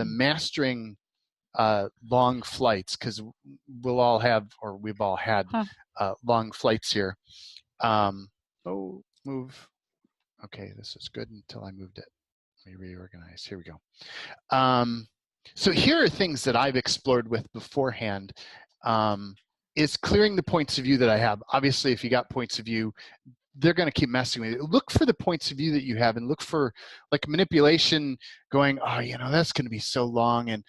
the mastering long flights, because we'll all have, or we've all had long flights here. Move. Okay, this is good until I moved it. Let me reorganize. Here we go. So here are things that I've explored with beforehand. Is clearing the points of view that I have. Obviously, if you got points of view, they're going to keep messing with you. Look for the points of view that you have, and look for like manipulation going, oh, that's going to be so long, and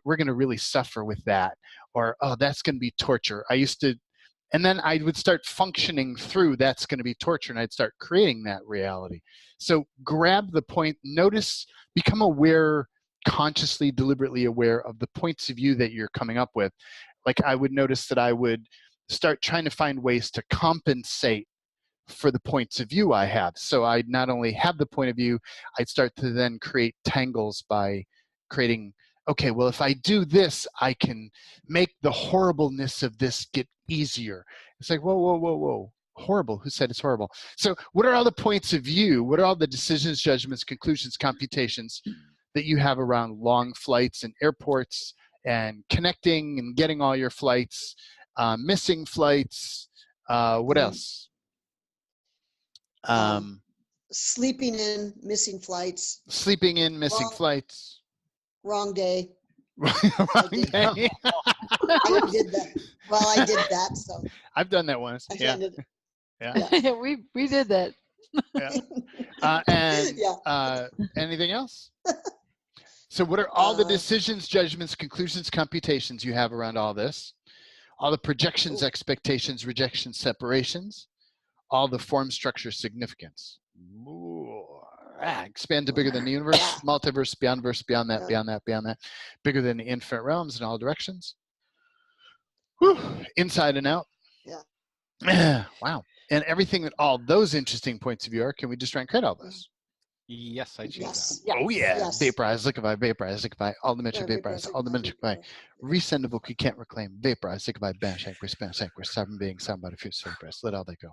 we're going to really suffer with that. Or, oh, that's going to be torture. And then I would start functioning through that's going to be torture, and I'd start creating that reality. So grab the point, notice, become aware, consciously, deliberately aware of the points of view that you're coming up with. Like I would notice that I would start trying to find ways to compensate for the points of view I have. So I'd not only have the point of view, I'd start to then create tangles by creating, okay, well, if I do this, I can make the horribleness of this get easier. It's like, whoa. Horrible. Who said it's horrible? So what are all the points of view? What are all the decisions, judgments, conclusions, computations that you have around long flights and airports and connecting and getting all your flights, missing flights, what else? Sleeping in, missing flights. Sleeping in, missing flights. Wrong day. Wrong day. I did that. Well, I did that, so. I've done that once. Yeah. We did that. Anything else? So what are all the decisions, judgments, conclusions, computations you have around all this? All the projections, expectations, rejections, separations, all the form, structure, significance. Expand to bigger than the universe, multiverse, beyond verse, beyond that, beyond that, beyond that. Bigger than the infinite realms in all directions. Whew. Inside and out. Yeah. Wow. And everything that all those interesting points of view are, can we just try and create all this? Yes, I choose that. Oh yeah. Yes. Vaporize, liquefy, vaporize, liquefy, all dimension vaporize, all dimension liquefy. Resendable, you can't reclaim, vaporize, liquefy, banish, anchor, banish, anchor, sovereign being, sound body, fuse, vaporize, let all that go.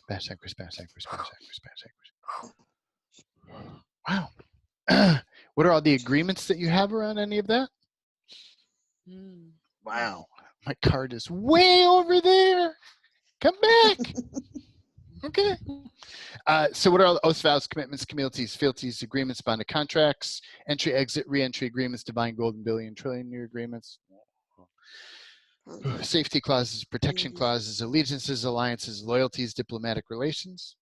Banish, anchor, banish, anchor, banish, anchor, banish, anchor. Wow. What are all the agreements that you have around any of that? Wow. My card is way over there. Come back. Okay. So what are all the oaths, vows, commitments, communities, fealties, agreements, bonded contracts, entry, exit, re-entry agreements, divine, golden, billion, trillion year agreements, safety clauses, protection clauses, allegiances, alliances, loyalties, diplomatic relations,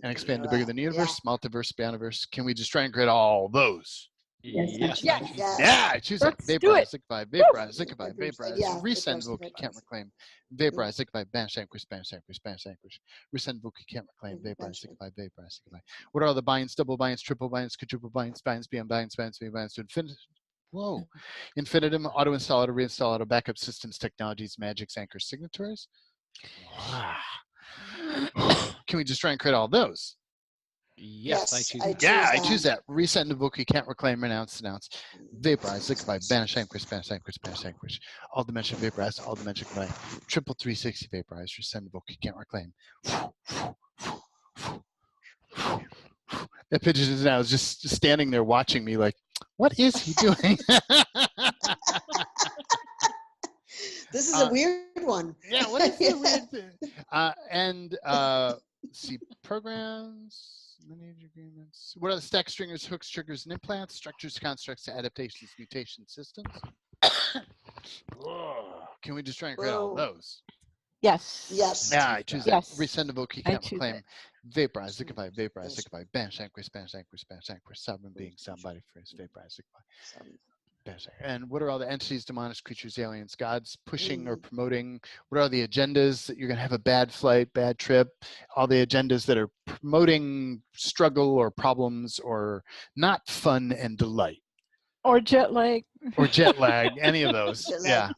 and expand to bigger than the universe, multiverse, boundiverse. Can we just try and create all those? Yes. Yeah, I choose that. Vaporize, liquefy, vaporize, liquefy, vaporize, resend, vote, you can't reclaim. Vaporize, liquefy, banish, anchors, banish, anchors, banish, anchors. Resend, vote, you can't reclaim. Vaporize, liquefy, vaporize, liquefy. What are all the binds, double binds, triple binds, quadruple binds, binds, beyond binds, binds, beyond binds to infinite? Whoa. Infinitum, auto install, auto reinstall, auto backup systems, technologies, magics, anchors, signatories. Can we just try and create all those? Yes, I choose that. Yeah, I choose that. Resend the book you can't reclaim, renounce, denounce. Vaporize, liquefy, banish, anchors, banish, anchors, banish, anchors. All dimension vaporize, all dimension combine. Triple 360 vaporize, resend the book you can't reclaim. That pigeon is now just standing there watching me like, what is he doing? This is a weird one. Yeah, what is the weird thing? See, programs. Lineage agreements. What are the stack, stringers, hooks, triggers, and implants? Structures, constructs, adaptations, mutation systems. Can we just try and create all those? Yes. Yeah, I choose that. Resend a vote, you can't reclaim. Vaporize, liquefy, vaporize, liquefy, banish, anchors, banish, anchors, banish, anchors, sovereign being, sound body, phrase, vaporize, liquefy. And what are all the entities, demonic creatures, aliens, gods pushing or promoting? What are the agendas that you're going to have a bad flight, bad trip? All the agendas that are promoting struggle or problems or not fun and delight. Or jet lag. Or jet lag, any of those. Yeah.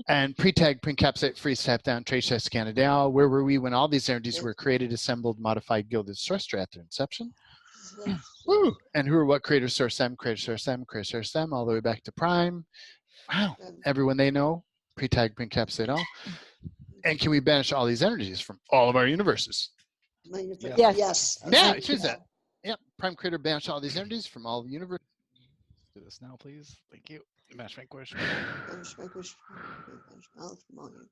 And pre-tag, pre-encapsulate, freeze, tap down, trace, test, scan, down. Where were we when all these energies were created, assembled, modified, gilded, stressed after inception? Woo. And who or what creator source them, all the way back to prime. Wow. Everyone they know, pre-tag, pre-encapsulate all. And can we banish all these energies from all of our universes? Yes. Yeah, choose that. Yep. Prime Creator banish all these entities from all the universe. Do this now, please. Thank you. Banish vanquish. Banish, vanquish, banish malice from all universe.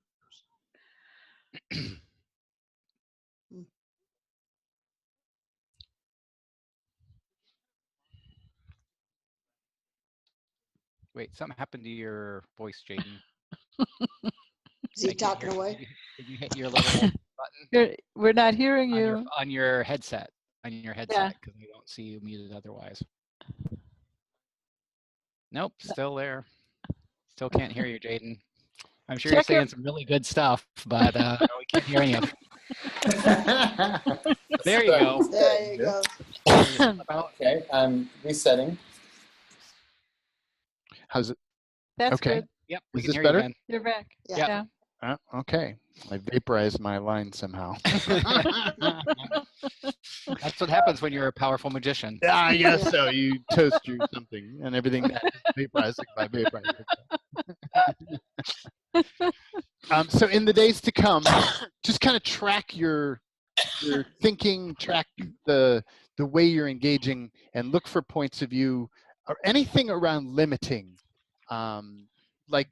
Wait, something happened to your voice, Jaden. Is he talking away? Did you hit your little button? We're not hearing on you. on your headset. On your Yeah. headset, because we don't see you muted otherwise. Nope, still there. Still can't hear you, Jaden. I'm sure you're saying some really good stuff, but we can't hear any of it. There you go. There you go. Okay, I'm resetting. How's it? That's Okay. good. Yep, Is we can this hear better? you, Ben. You're back. Yeah. Okay. I vaporized my line somehow. That's what happens when you're a powerful magician. Yeah, I guess so. You toast or something, and everything that is vaporizing by vaporizing. So in the days to come, just kind of track your thinking, track the way you're engaging, and look for points of view or anything around limiting, like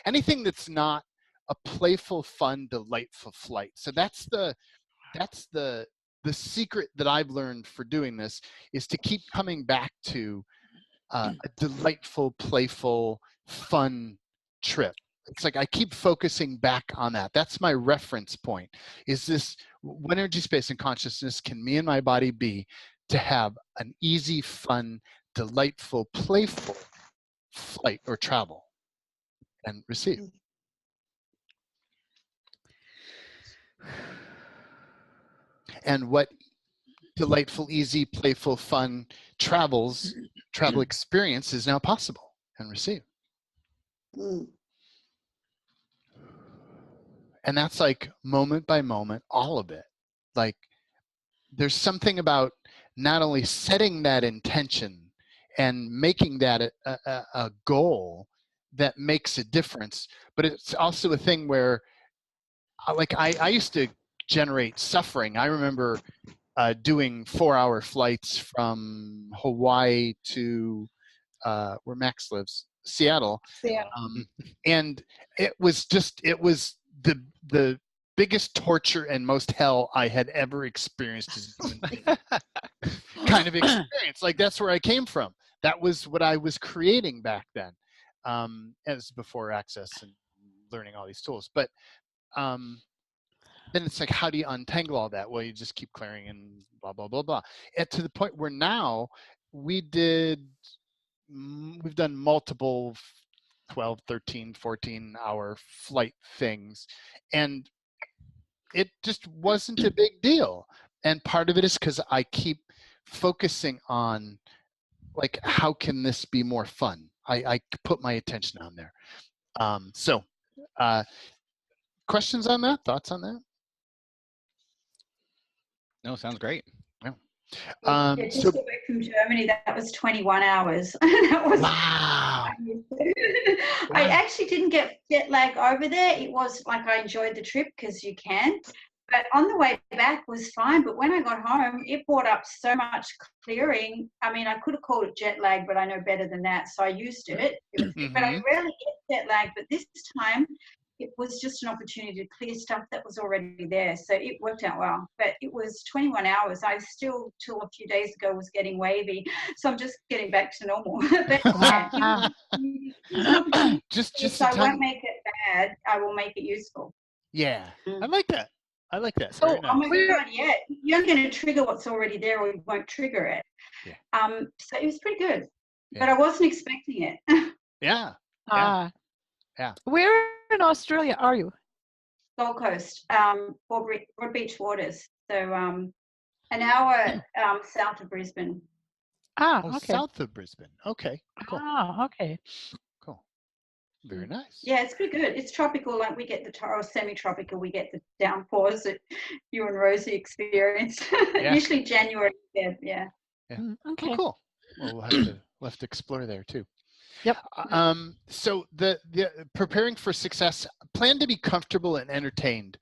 anything that's not a playful, fun, delightful flight. So that's the secret that I've learned for doing this is to keep coming back to a delightful, playful, fun trip. It's like I keep focusing back on that. That's my reference point. Is this what energy, space, and consciousness can me and my body be to have an easy, fun, delightful, playful flight or travel and receive. And what delightful, easy, playful, fun travel experience is now possible and receive. And that's like moment by moment, all of it. Like there's something about not only setting that intention and making that a goal that makes a difference, but it's also a thing where like I used to generate suffering. I remember doing 4-hour flights from Hawaii to where Max lives, Seattle. And it was the biggest torture and most hell I had ever experienced as a human being. Kind of experience. Like that's where I came from. That was what I was creating back then, as before Access and learning all these tools. But then it's like, how do you untangle all that? Well, you just keep clearing and blah, blah, blah, blah. And to the point where now we've done multiple 12, 13, 14-hour flight things. And it just wasn't a big deal. And part of it is because I keep focusing on, like, how can this be more fun? I put my attention on there. Questions on that? Thoughts on that? No, sounds great. Yeah, just got back from Germany. That was 21 hours. That was wow. I actually didn't get jet lag over there. It was like I enjoyed the trip because you can. But on the way back was fine. But when I got home, it brought up so much clearing. I mean, I could have called it jet lag, but I know better than that. So I used it. But I rarely get jet lag. But this time, it was just an opportunity to clear stuff that was already there. So it worked out well. But it was 21 hours. I still, till a few days ago, was getting wavy. So I'm just getting back to normal. But yeah, just I won't make it bad. I will make it useful. Yeah, I like that. I like that. So, nice. oh my God, yeah, you're going to trigger what's already there, or you won't trigger it. Yeah. So it was pretty good, but I wasn't expecting it. Yeah. Yeah. Where in Australia are you? Gold Coast, Broad Beach Waters. So an hour south of Brisbane. Okay. South of Brisbane. Okay. Cool. Okay. Cool. Very nice. Yeah, it's pretty good. It's tropical, like we get or semi-tropical. We get the downpours that you and Rosie experience. Yeah. Usually January, Feb. Yeah. Okay. Oh, cool. Well, we'll have to explore there too. Yep. So the preparing for success, plan to be comfortable and entertained.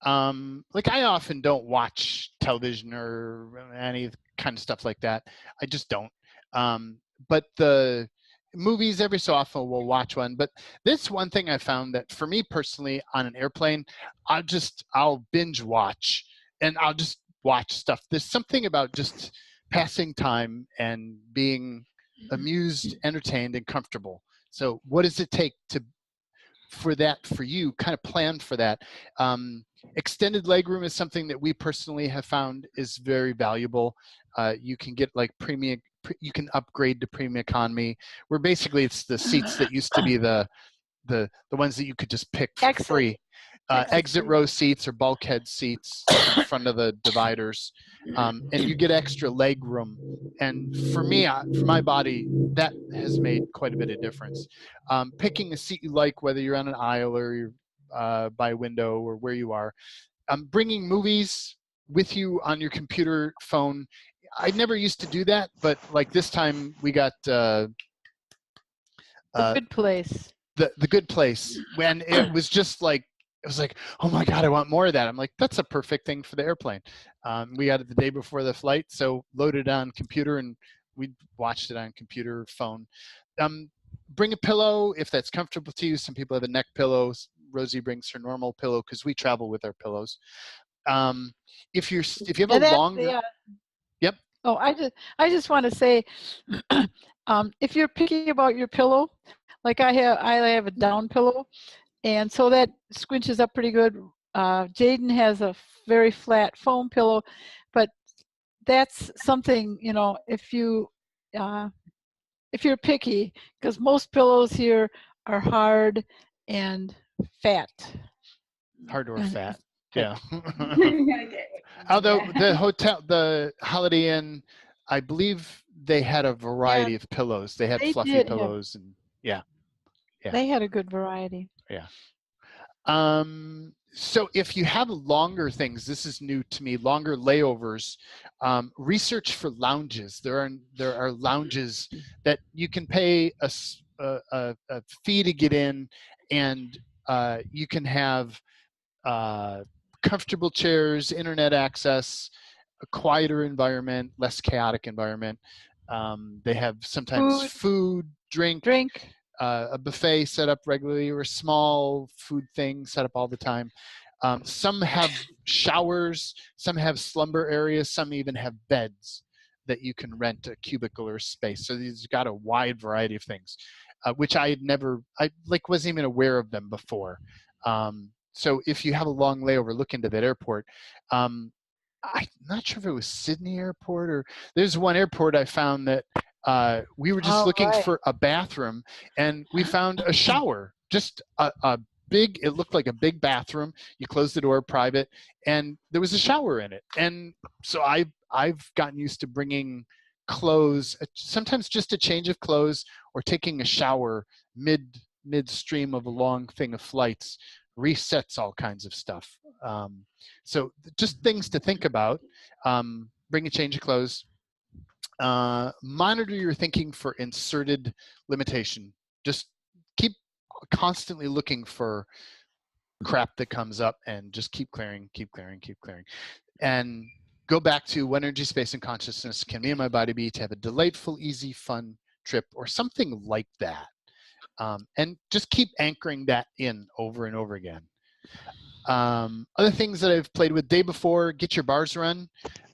like I often don't watch television or any kind of stuff like that. I just don't. But the movies, every so often we'll watch one. But this one thing I found that for me personally on an airplane, I'll binge watch and I'll just watch stuff. There's something about just passing time and being amused, entertained, and comfortable. So what does it take for you kind of plan for that? Extended legroom is something that we personally have found is very valuable. You can get like you can upgrade to premium economy, where basically it's the seats that used to be the ones that you could just pick for free. Exit row seats or bulkhead seats in front of the dividers, and you get extra leg room. And for me, for my body, that has made quite a bit of difference. Picking a seat you like, whether you're on an aisle or you're by a window or where you are. Bringing movies with you on your computer, phone. I never used to do that, but like this time we got The Good Place. The Good Place, when it was just like, it was like, oh my God, I want more of that. I'm like, that's a perfect thing for the airplane. We got it the day before the flight, so loaded on computer and we watched it on computer, phone. Bring a pillow if that's comfortable to you. Some people have a neck pillow. Rosie brings her normal pillow because we travel with our pillows. If you have a longer, yep. Oh, I just want to say, if you're picky about your pillow, like I have a down pillow, and so that squinches up pretty good. Jaden has a very flat foam pillow, but that's something, if you're picky, because most pillows here are hard and fat. Hard or fat. Yeah. Okay. Although the Holiday Inn, I believe they had a variety of pillows. They had fluffy pillows and yeah. They had a good variety. Yeah. So if you have longer things, this is new to me, longer layovers, research for lounges. There are lounges that you can pay a fee to get in, and you can have comfortable chairs, internet access, a quieter environment, less chaotic environment. They have sometimes food, drink, a buffet set up regularly, or a small food thing set up all the time. Some have showers, some have slumber areas, some even have beds that you can rent a cubicle or space. So these got a wide variety of things, which I wasn't even aware of them before. So if you have a long layover, look into that airport. I'm not sure if it was Sydney Airport or there's one airport I found that we were just looking for a bathroom, and we found a shower, just a big, it looked like a big bathroom. You close the door, private, and there was a shower in it. And so I've gotten used to bringing clothes, sometimes just a change of clothes, or taking a shower midstream of a long thing of flights resets all kinds of stuff. So just things to think about. Bring a change of clothes. Monitor your thinking for inserted limitation. Just keep constantly looking for crap that comes up and just keep clearing. And go back to what energy, space, and consciousness can me and my body be to have a delightful, easy, fun trip, or something like that. And just keep anchoring that in over and over again. Other things that I've played with: day before, get your bars run.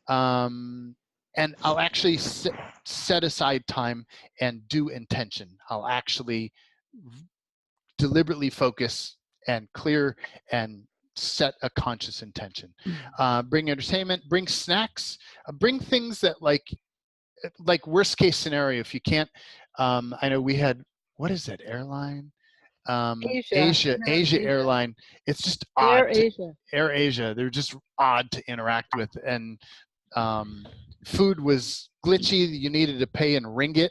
And I'll actually set aside time and do intention. I'll actually deliberately focus and clear and set a conscious intention. Bring entertainment, bring snacks, bring things that like worst case scenario, if you can't, I know we had, what is that airline? Asia airline. It's just odd. Air Asia. They're just odd to interact with. And food was glitchy. You needed to pay in ringgit.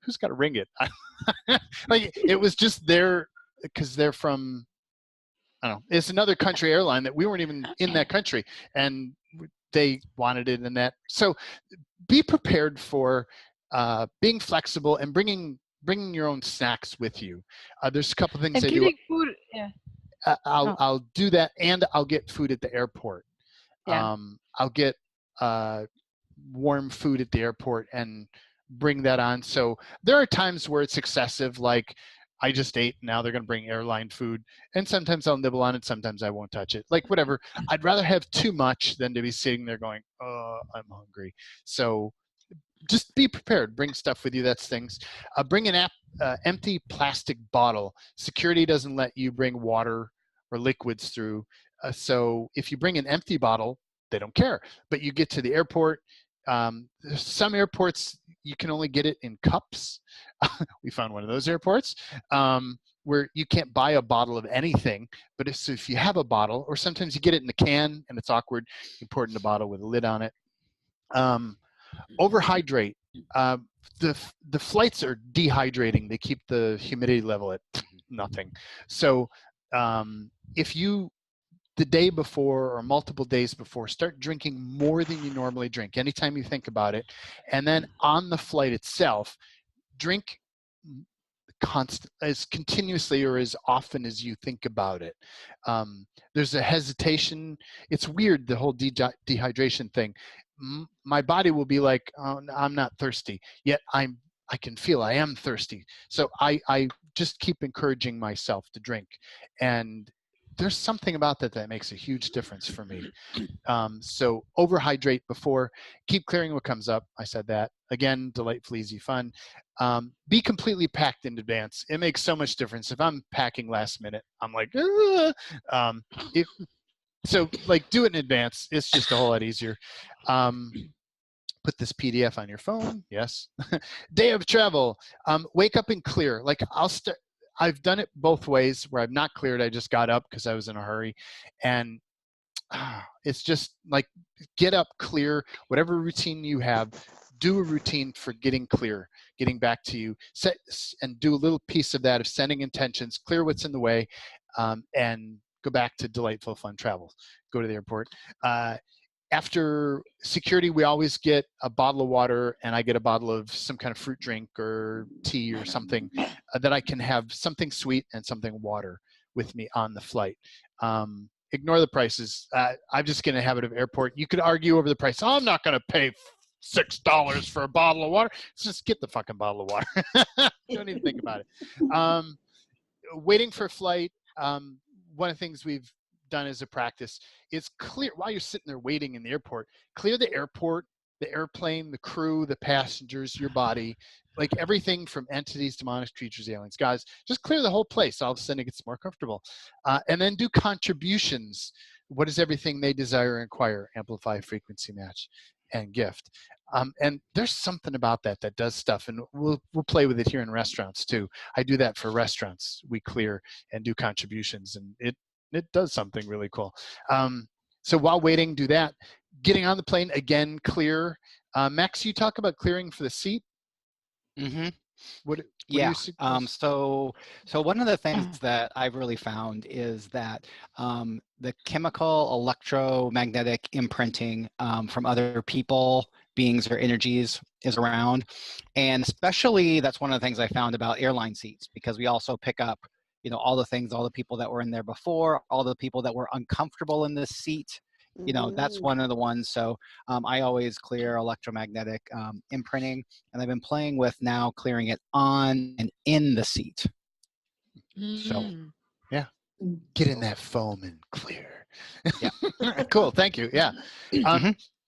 Who's got a ringgit? Like, it was just there because they're from, I don't know, it's another country airline that we weren't even in that country, and they wanted it in that. So be prepared for being flexible and bringing your own snacks with you. There's a couple things and they getting do. food, yeah. I'll do that, and I'll get food at the airport. Yeah. I'll get warm food at the airport and bring that on. So there are times where it's excessive, like I just ate, now they're going to bring airline food, and sometimes I'll nibble on it, sometimes I won't touch it, like whatever. I'd rather have too much than to be sitting there going, oh, I'm hungry. So just be prepared. Bring stuff with you. That's things. Bring an empty plastic bottle. Security doesn't let you bring water or liquids through. So if you bring an empty bottle, they don't care. But you get to the airport. There's some airports you can only get it in cups. We found one of those airports where you can't buy a bottle of anything. But if you have a bottle, or sometimes you get it in a can and it's awkward, you pour it in a bottle with a lid on it. Overhydrate. The flights are dehydrating. They keep the humidity level at nothing. So if you, the day before or multiple days before, start drinking more than you normally drink anytime you think about it, and then on the flight itself, drink as continuously or as often as you think about it. There's a hesitation. It's weird, the whole dehydration thing. My body will be like, oh, I'm not thirsty, yet I can feel I am thirsty. So I just keep encouraging myself to drink, and there's something about that makes a huge difference for me. So overhydrate before, keep clearing what comes up. I said that. Again, delightful, easy, fun. Be completely packed in advance. It makes so much difference. If I'm packing last minute, I'm like, so like do it in advance. It's just a whole lot easier. Put this PDF on your phone. Yes. Day of travel. Wake up and clear. Like I've done it both ways where I've not cleared. I just got up because I was in a hurry, and it's just like, get up, clear, whatever routine you have, do a routine for getting clear, getting back to you, set and do a little piece of that of setting intentions, clear what's in the way, and go back to delightful, fun travels. Go to the airport. After security, we always get a bottle of water, and I get a bottle of some kind of fruit drink or tea or something that I can have something sweet and something water with me on the flight. Ignore the prices. I'm just going to have it at airport. You could argue over the price. Oh, I'm not going to pay $6 for a bottle of water. Just get the fucking bottle of water. Don't even think about it. Waiting for a flight. One of the things we've done as a practice is clear while you're sitting there waiting in the airport, clear the airport, the airplane, the crew, the passengers, your body, like everything from entities, demonic creatures, aliens, guys, just clear the whole place. All of a sudden it gets more comfortable. And then do contributions. What is everything they desire and inquire? Amplify, frequency match, and gift. And there's something about that does stuff, and we'll play with it here in restaurants too. I do that for restaurants. We clear and do contributions, and it does something really cool. So while waiting, do that. Getting on the plane, again, clear. Max, you talk about clearing for the seat. Mm-hmm. What Yeah. do you so one of the things that I've really found is that the chemical electromagnetic imprinting from other people, beings, or energies is around. And especially that's one of the things I found about airline seats, because we also pick up, all the things, all the people that were in there before, all the people that were uncomfortable in this seat. That's one of the ones. So I always clear electromagnetic imprinting, and I've been playing with now clearing it on and in the seat. So yeah, get in that foam and clear. Yeah. Cool. Thank you. Yeah.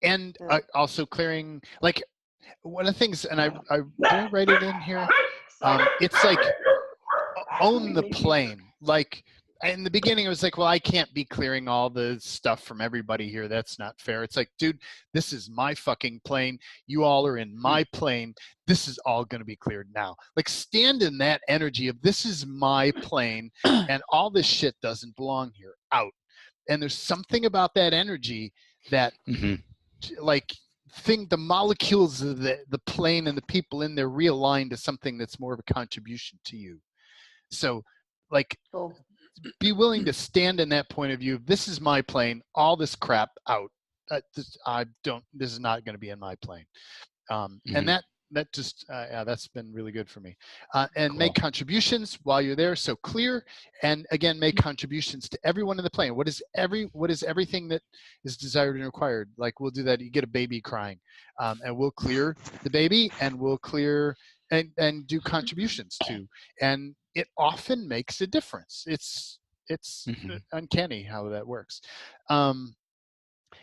And also clearing, like one of the things, and I did I write it in here. It's like own the plane. Like in the beginning, it was like, well, I can't be clearing all the stuff from everybody here. That's not fair. It's like, dude, this is my fucking plane. You all are in my plane. This is all going to be cleared now. Like, stand in that energy of this is my plane and all this shit doesn't belong here. Out. And there's something about that energy that like the molecules of the plane and the people in there realign to something that's more of a contribution to you. So like, be willing to stand in that point of view. This is my plane. All this crap out. This is not going to be in my plane. And that just yeah, that's been really good for me. And Cool. make contributions while you're there, so clear. And again, make contributions to everyone in the plane. What is everything that is desired and required? Like, we'll do that. You get a baby crying, and we'll clear the baby, and we'll clear and do contributions to. And it often makes a difference. It's uncanny how that works.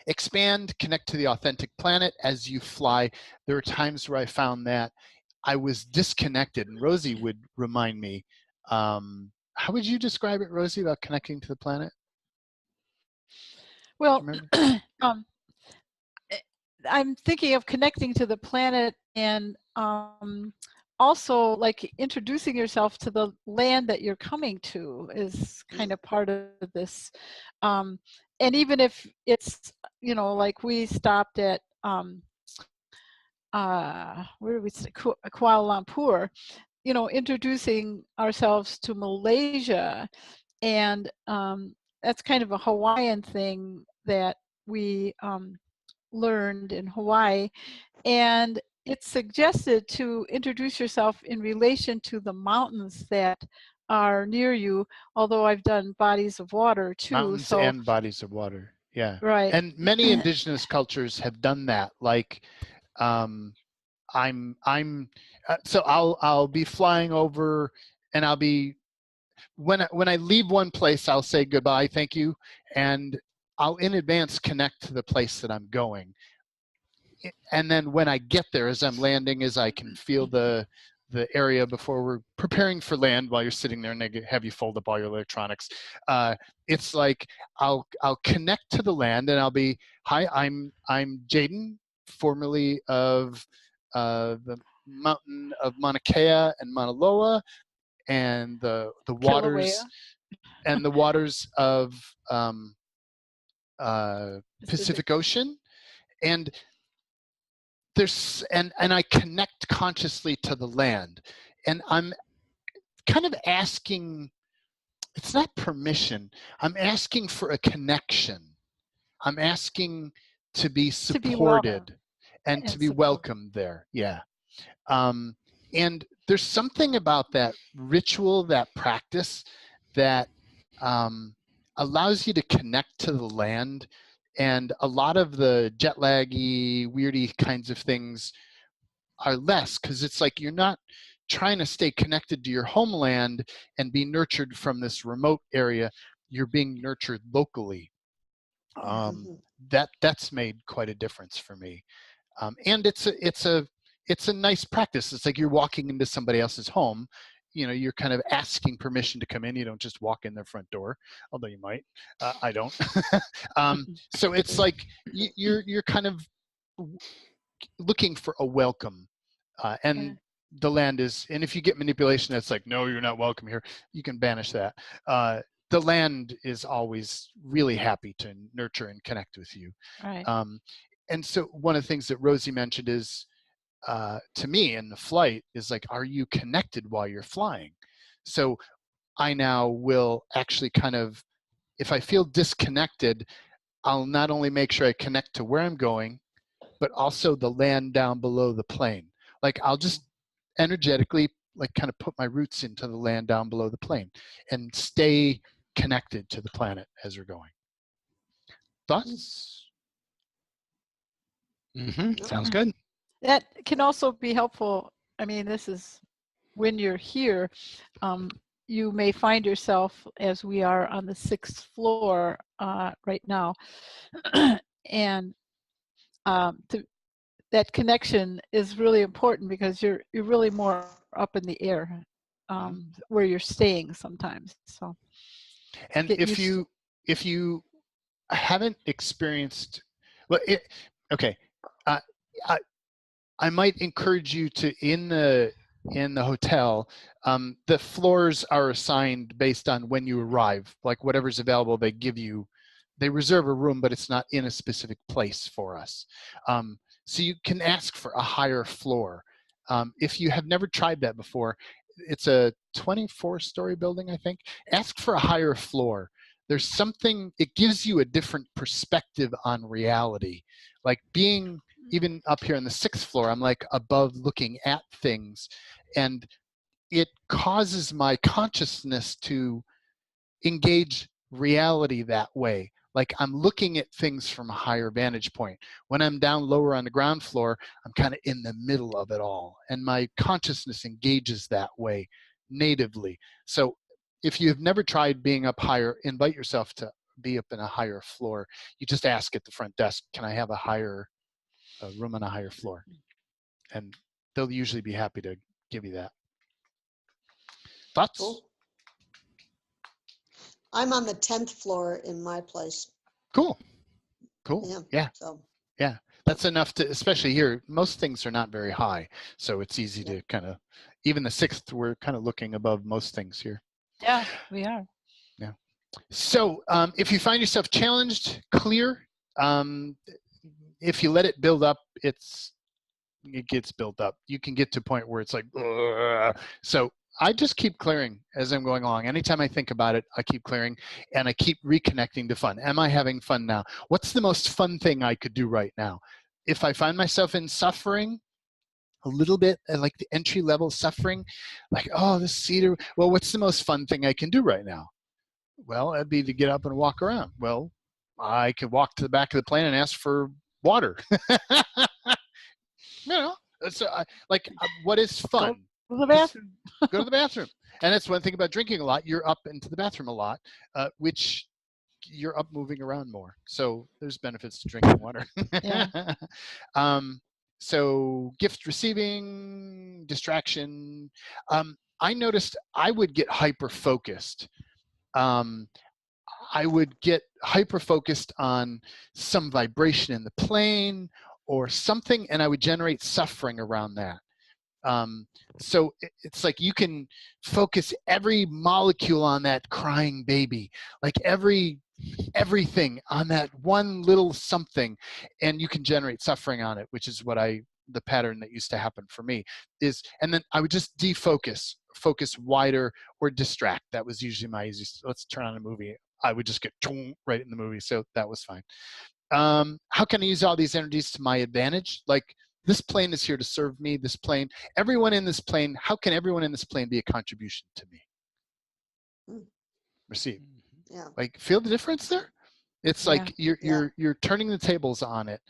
Expand, connect to the authentic planet as you fly. There are times where I found that I was disconnected, and Rosie would remind me. How would you describe it, Rosie, about connecting to the planet? Well, Do you um, I'm thinking of connecting to the planet and also like introducing yourself to the land that you're coming to is kind of part of this. And even if it's, you know, like we stopped at, where did we say, Kuala Lumpur, you know, introducing ourselves to Malaysia. And that's kind of a Hawaiian thing that we learned in Hawaii. And it's suggested to introduce yourself in relation to the mountains that are near you, although I've done bodies of water too. Mountains so, and bodies of water, yeah. right. And many indigenous cultures have done that. Like, so I'll be flying over, and I'll be, when I leave one place, I'll say goodbye, thank you, and I'll in advance connect to the place that I'm going. And then when I get there, as I'm landing, as I can feel the area before we're preparing for land, while you're sitting there and they have you fold up all your electronics, it's like I'll connect to the land, and I'll be, hi, I'm Jaden, formerly of the mountain of Mauna Kea and Mauna Loa, and the waters Kilauea. and the waters of Pacific Ocean. And there's and I connect consciously to the land, and I'm kind of asking, it's not permission, I'm asking for a connection. I'm asking to be supported and to be welcomed there. Yeah. And there's something about that ritual, that practice, that allows you to connect to the land. And a lot of the jet laggy, weirdy kinds of things are less, because it's like you're not trying to stay connected to your homeland and be nurtured from this remote area. You're being nurtured locally. That's made quite a difference for me. And it's a nice practice. It's like you're walking into somebody else's home. You know, you're kind of asking permission to come in. You don't just walk in their front door, although you might. I don't. So it's like you're kind of looking for a welcome, and the land is. And if you get manipulation, that's like, no, you're not welcome here. You can banish that. The land is always really happy to nurture and connect with you. Right. And so one of the things that Rosie mentioned is, to me in the flight, is like, are you connected while you're flying? So I now will actually kind of, if I feel disconnected, I'll not only make sure I connect to where I'm going, but also the land down below the plane. Like, I'll just energetically, like, kind of put my roots into the land down below the plane and stay connected to the planet as we're going. Thoughts? Sounds good. That can also be helpful. I mean, this is when you're here, you may find yourself, as we are on the 6th floor right now, and that connection is really important, because you're really more up in the air, where you're staying sometimes. So, and if you haven't experienced, well, okay, I might encourage you to, in the hotel, the floors are assigned based on when you arrive. Like, whatever's available, they give you, they reserve a room, but it's not in a specific place for us. So you can ask for a higher floor. If you have never tried that before, it's a 24-story building, I think. Ask for a higher floor. There's something, it gives you a different perspective on reality. Like, being even up here on the 6th floor, I'm like above looking at things, and it causes my consciousness to engage reality that way. Like I'm looking at things from a higher vantage point. When I'm down lower on the ground floor, I'm kind of in the middle of it all. And my consciousness engages that way natively. So if you've never tried being up higher, invite yourself to be up in a higher floor. You just ask at the front desk, can I have a room on a higher floor? And they'll usually be happy to give you that. Thoughts? Cool. I'm on the 10th floor in my place. Cool. Yeah. So. Yeah. That's enough to, especially here, most things are not very high. So it's easy to kind of, even the 6th, we're kind of looking above most things here. Yeah, we are. Yeah. So if you find yourself challenged, clear, if you let it build up, it gets built up. You can get to a point where it's like, ugh. So I just keep clearing as I'm going along. Anytime I think about it, I keep clearing, and I keep reconnecting to fun. Am I having fun now? What's the most fun thing I could do right now? If I find myself in suffering, a little bit like the entry level suffering, like, oh, this cedar, well, what's the most fun thing I can do right now? Well, it'd be to get up and walk around. Well, I could walk to the back of the plane and ask for water. You know, so what is fun? Go to the bathroom. Go to the bathroom. And that's one thing about drinking a lot. You're up into the bathroom a lot, which you're up moving around more. So there's benefits to drinking water. Yeah. So gift receiving, distraction. I noticed I would get hyper-focused. I would get hyper-focused on some vibration in the plane or something, and I would generate suffering around that. So it's like you can focus every molecule on that crying baby, like everything on that one little something, and you can generate suffering on it, which is what the pattern that used to happen for me is. And then I would just defocus, focus wider, or distract. That was usually my easiest. Let's turn on a movie. I would just get right in the movie, so that was fine. How can I use all these energies to my advantage? Like, this plane is here to serve me. This plane, everyone in this plane, how can everyone in this plane be a contribution to me? Receive. Yeah. Like, feel the difference there? It's like you're turning the tables on it.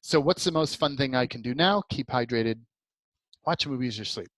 So what's the most fun thing I can do now? Keep hydrated, watch movies, or sleep.